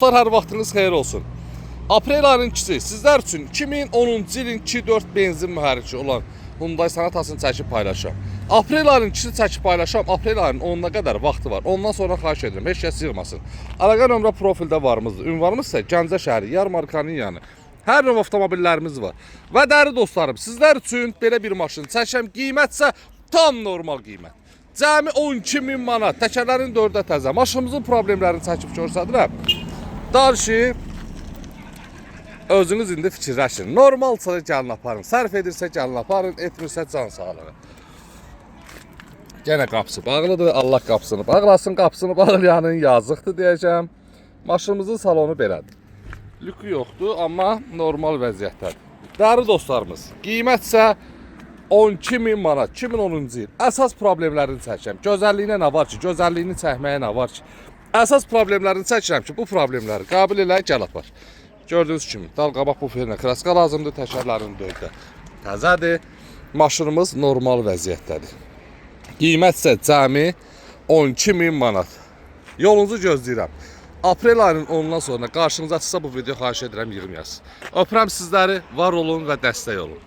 Her vaxtınız xeyir olsun. Aprel ayının 2-si sizlər üçün 2010-cu ilin 2.4 benzin mühərriki olan Hyundai Sonatasını çəkib paylaşam. Aprel ayının 2-si çəkib paylaşam. Aprel ayının 10-una qədər vaxtı var. Ondan sonra xahiş edirəm, heç kəs yığmasın. Əlaqə nömrə profildə varımızdır. Ünvanımız isə Gəncə şəhəri, Yarmarkanın yanı. Hər növ avtomobillərimiz var. Və dəri dostlarım, sizlər üçün belə bir maşın çəkəm. Qiymət isə tam normal qiymət. Cəmi 12.000 manat. Təkərlərin 4-də təzə. Maşınımızın problemlərini çəkib göstərirəm. Darşı özünüz indi fikirləşin. Normalsa gəlin aparın. Sərf edirsə gəlin aparın, etmirsə can sağlığı. Yenə qapısı bağlıdır. Allah qapısını bağlasın, qapısını bağlayanın yazıqdır deyəcəm. Maşınımızın salonu belədir. Lükü yoxdur, amma normal vəziyyətdədir. Dəri dostlarımız, qiymət isə 12.000 manat, 2010-cu il. Əsas problemlərini çəkəm. Gözəlliyinə nə var ki, gözəlliyini çəkməyə nə var ki. Əsas problemlərini çəkirəm ki, bu problemləri qabil elə gəl apar. Gördüyünüz kimi, dal qabaq buferinə kraska lazımdır, təkərlərin döydü təzədir. Maşınımız normal vəziyyətdədir. Qiymət isə cəmi 12.000 manat. Yolunuzu gözləyirəm. Aprel ayının 10-dan sonra qarşınıza çıxsa bu video xahiş edirəm yığmayasınız. Öpürəm sizləri, var olun və dəstək olun.